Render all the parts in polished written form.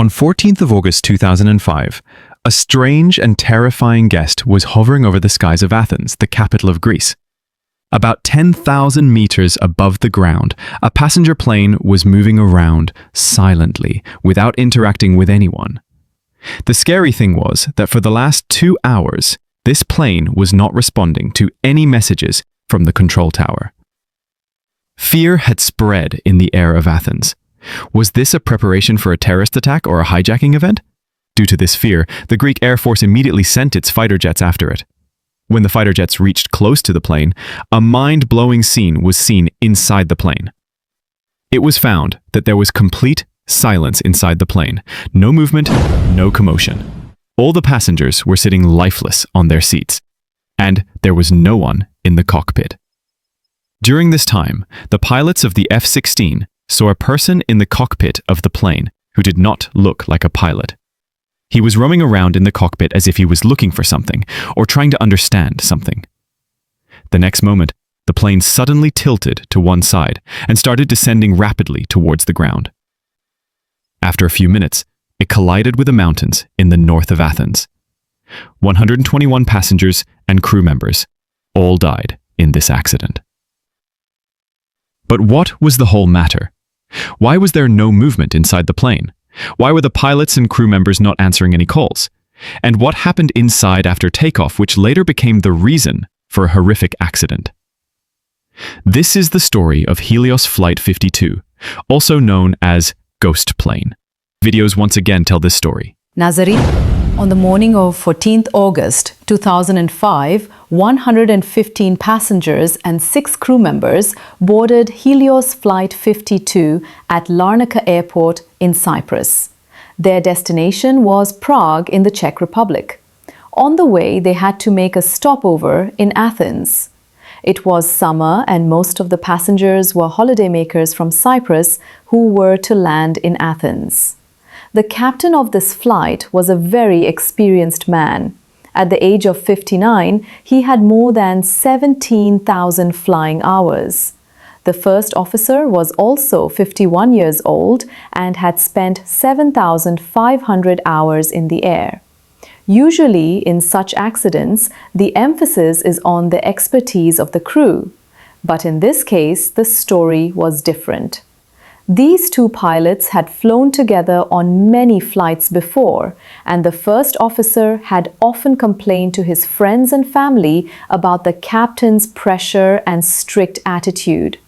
On 14th of August 2005, a strange and terrifying guest was hovering over the skies of Athens, the capital of Greece. About 10,000 meters above the ground, a passenger plane was moving around silently, without interacting with anyone. The scary thing was that for the last 2 hours, this plane was not responding to any messages from the control tower. Fear had spread in the air of Athens. Was this a preparation for a terrorist attack or a hijacking event? Due to this fear, the Greek Air Force immediately sent its fighter jets after it. When the fighter jets reached close to the plane, a mind-blowing scene was seen inside the plane. It was found that there was complete silence inside the plane. No movement, no commotion. All the passengers were sitting lifeless on their seats, and there was no one in the cockpit. During this time, the pilots of the F-16 saw a person in the cockpit of the plane who did not look like a pilot. He was roaming around in the cockpit as if he was looking for something or trying to understand something. The next moment, the plane suddenly tilted to one side and started descending rapidly towards the ground. After a few minutes, it collided with the mountains in the north of Athens. 121 passengers and crew members all died in this accident. But what was the whole matter? Why was there no movement inside the plane? Why were the pilots and crew members not answering any calls? And what happened inside after takeoff, which later became the reason for a horrific accident? This is the story of Helios Flight 52, also known as Ghost Plane. Videos once again tell this story. Nazari, on the morning of 14th August 2005, 115 passengers and 6 crew members boarded Helios Flight 52 at Larnaca Airport in Cyprus. Their destination was Prague in the Czech Republic. On the way, they had to make a stopover in Athens. It was summer and most of the passengers were holidaymakers from Cyprus who were to land in Athens. The captain of this flight was a very experienced man. At the age of 59, he had more than 17,000 flying hours. The first officer was also 51 years old and had spent 7,500 hours in the air. Usually, in such accidents, the emphasis is on the expertise of the crew. But in this case, the story was different. These 2 pilots had flown together on many flights before, and the first officer had often complained to his friends and family about the captain's pressure and strict attitude.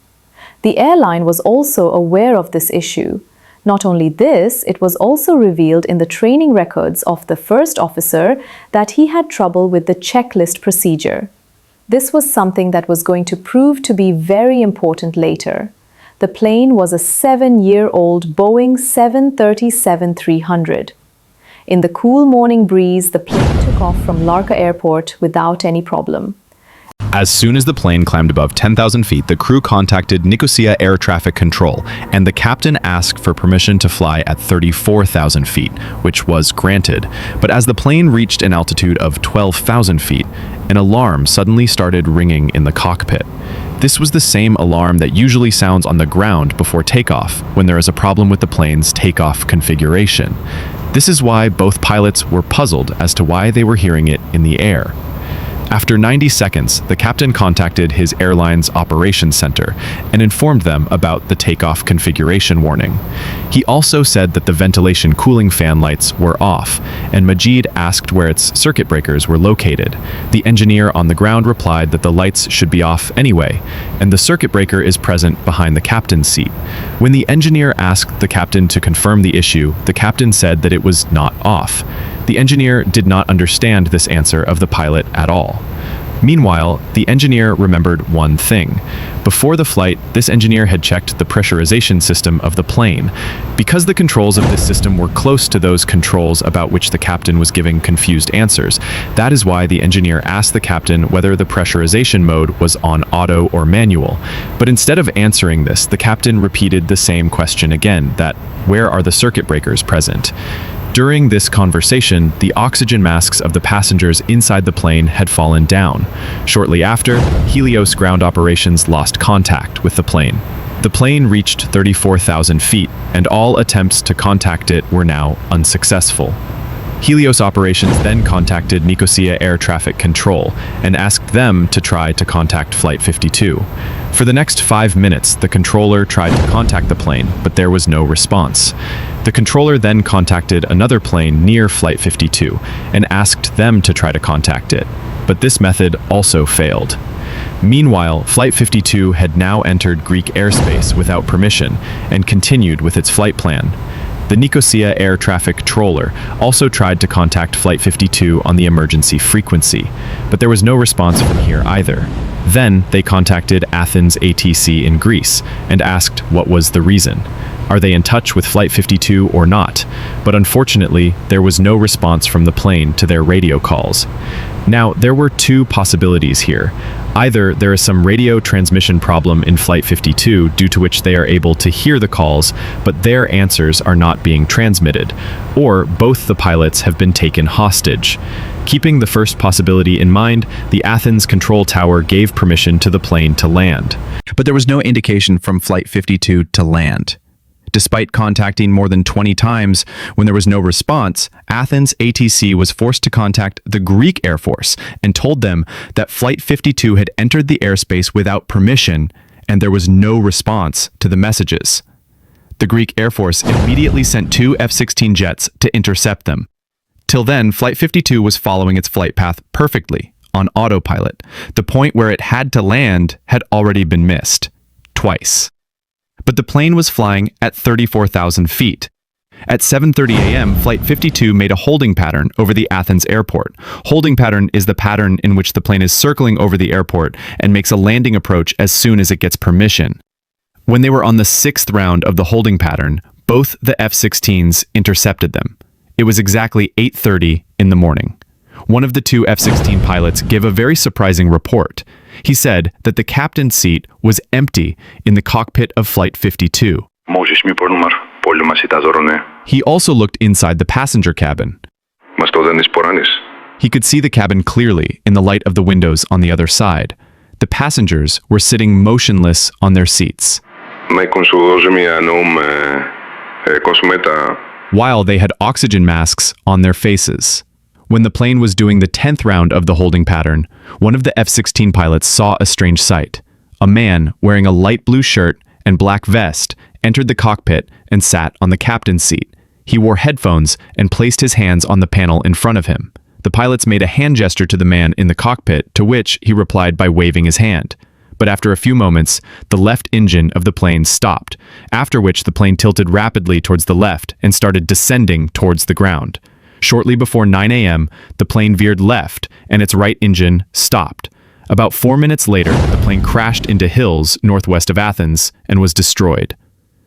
The airline was also aware of this issue. Not only this, it was also revealed in the training records of the first officer that he had trouble with the checklist procedure. This was something that was going to prove to be very important later. The plane was a 7-year-old Boeing 737-300. In the cool morning breeze, the plane took off from Larnaca Airport without any problem. As soon as the plane climbed above 10,000 feet, the crew contacted Nicosia Air Traffic Control, and the captain asked for permission to fly at 34,000 feet, which was granted. But as the plane reached an altitude of 12,000 feet, an alarm suddenly started ringing in the cockpit. This was the same alarm that usually sounds on the ground before takeoff when there is a problem with the plane's takeoff configuration. This is why both pilots were puzzled as to why they were hearing it in the air. After 90 seconds, the captain contacted his airline's operations center and informed them about the takeoff configuration warning. He also said that the ventilation cooling fan lights were off, and Majid asked where its circuit breakers were located. The engineer on the ground replied that the lights should be off anyway, and the circuit breaker is present behind the captain's seat. When the engineer asked the captain to confirm the issue, the captain said that it was not off. The engineer did not understand this answer of the pilot at all. Meanwhile, the engineer remembered one thing. Before the flight, this engineer had checked the pressurization system of the plane. Because the controls of this system were close to those controls about which the captain was giving confused answers, that is why the engineer asked the captain whether the pressurization mode was on auto or manual. But instead of answering this, the captain repeated the same question again, that where are the circuit breakers present? During this conversation, the oxygen masks of the passengers inside the plane had fallen down. Shortly after, Helios ground operations lost contact with the plane. The plane reached 34,000 feet, and all attempts to contact it were now unsuccessful. Helios operations then contacted Nicosia Air Traffic Control and asked them to try to contact Flight 52. For the next 5 minutes, the controller tried to contact the plane, but there was no response. The controller then contacted another plane near Flight 52 and asked them to try to contact it, but this method also failed. Meanwhile, Flight 52 had now entered Greek airspace without permission and continued with its flight plan. The Nicosia Air Traffic Controller also tried to contact Flight 52 on the emergency frequency, but there was no response from here either. Then they contacted Athens ATC in Greece and asked what was the reason. Are they in touch with Flight 52 or not? But unfortunately, there was no response from the plane to their radio calls. Now, there were two possibilities here. Either there is some radio transmission problem in Flight 52 due to which they are able to hear the calls, but their answers are not being transmitted, or both the pilots have been taken hostage. Keeping the first possibility in mind, the Athens control tower gave permission to the plane to land. But there was no indication from Flight 52 to land. Despite contacting more than 20 times, when there was no response, Athens ATC was forced to contact the Greek Air Force and told them that Flight 52 had entered the airspace without permission, and there was no response to the messages. The Greek Air Force immediately sent 2 F-16 jets to intercept them. Till then, Flight 52 was following its flight path perfectly, on autopilot. The point where it had to land had already been missed. Twice. But the plane was flying at 34,000 feet. At 7:30 a.m., Flight 52 made a holding pattern over the Athens airport. Holding pattern is the pattern in which the plane is circling over the airport and makes a landing approach as soon as it gets permission. When they were on the 6th round of the holding pattern, both the F-16s intercepted them. It was exactly 8:30 in the morning. One of the 2 F-16 pilots gave a very surprising report. He said that the captain's seat was empty in the cockpit of Flight 52. He also looked inside the passenger cabin. He could see the cabin clearly in the light of the windows on the other side. The passengers were sitting motionless on their seats, while they had oxygen masks on their faces. When the plane was doing the 10th round of the holding pattern, one of the F-16 pilots saw a strange sight. A man wearing a light blue shirt and black vest entered the cockpit and sat on the captain's seat. He wore headphones and placed his hands on the panel in front of him. The pilots made a hand gesture to the man in the cockpit, to which he replied by waving his hand. But after a few moments, the left engine of the plane stopped, after which the plane tilted rapidly towards the left and started descending towards the ground. Shortly before 9 a.m., the plane veered left and its right engine stopped. About 4 minutes later, the plane crashed into hills northwest of Athens and was destroyed.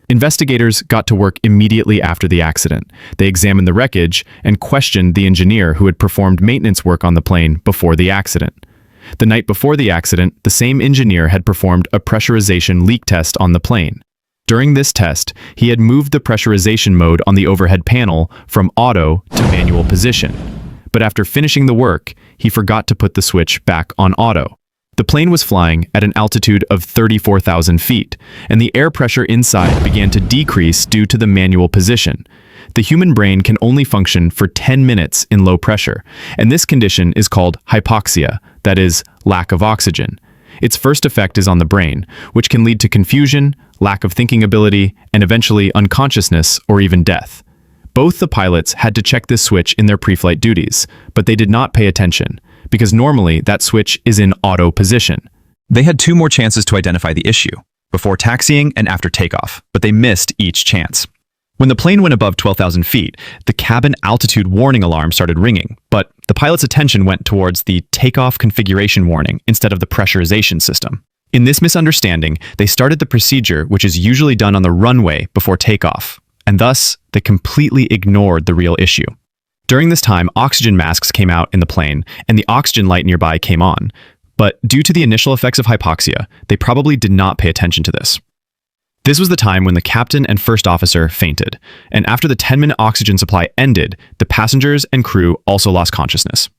Investigators got to work immediately after the accident. They examined the wreckage and questioned the engineer who had performed maintenance work on the plane before the accident. The night before the accident, the same engineer had performed a pressurization leak test on the plane. During this test, he had moved the pressurization mode on the overhead panel from auto to manual position. But after finishing the work, he forgot to put the switch back on auto. The plane was flying at an altitude of 34,000 feet, and the air pressure inside began to decrease due to the manual position. The human brain can only function for 10 minutes in low pressure, and this condition is called hypoxia, that is, lack of oxygen. Its first effect is on the brain, which can lead to confusion, lack of thinking ability, and eventually unconsciousness or even death. Both the pilots had to check this switch in their pre-flight duties, but they did not pay attention, because normally that switch is in auto position. They had 2 more chances to identify the issue, before taxiing and after takeoff, but they missed each chance. When the plane went above 12,000 feet, the cabin altitude warning alarm started ringing, but the pilot's attention went towards the takeoff configuration warning instead of the pressurization system. In this misunderstanding, they started the procedure which is usually done on the runway before takeoff, and thus they completely ignored the real issue. During this time, oxygen masks came out in the plane, and the oxygen light nearby came on, but due to the initial effects of hypoxia, they probably did not pay attention to this. This was the time when the captain and first officer fainted, and after the 10-minute oxygen supply ended, the passengers and crew also lost consciousness.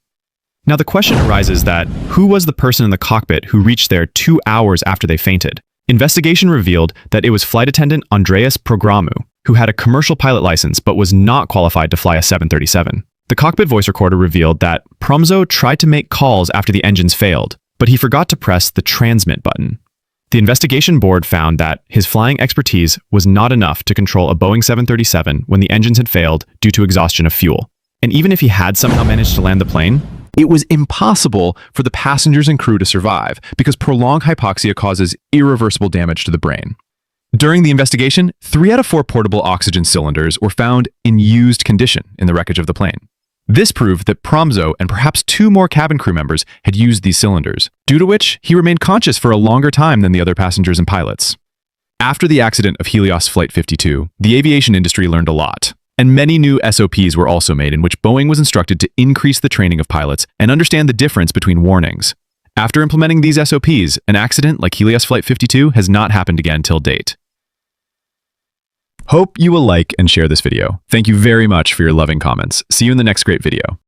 Now the question arises that, who was the person in the cockpit who reached there 2 hours after they fainted? Investigation revealed that it was flight attendant Andreas Programu, who had a commercial pilot license but was not qualified to fly a 737. The cockpit voice recorder revealed that Promzo tried to make calls after the engines failed, but he forgot to press the transmit button. The investigation board found that his flying expertise was not enough to control a Boeing 737 when the engines had failed due to exhaustion of fuel. And even if he had somehow managed to land the plane, It was impossible for the passengers and crew to survive because prolonged hypoxia causes irreversible damage to the brain. During the investigation, 3 out of 4 portable oxygen cylinders were found in used condition in the wreckage of the plane. This proved that Promzo and perhaps 2 more cabin crew members had used these cylinders, due to which he remained conscious for a longer time than the other passengers and pilots. After the accident of Helios Flight 52, the aviation industry learned a lot, and many new SOPs were also made in which Boeing was instructed to increase the training of pilots and understand the difference between warnings. After implementing these SOPs, an accident like Helios Flight 52 has not happened again till date. Hope you will like and share this video. Thank you very much for your loving comments. See you in the next great video.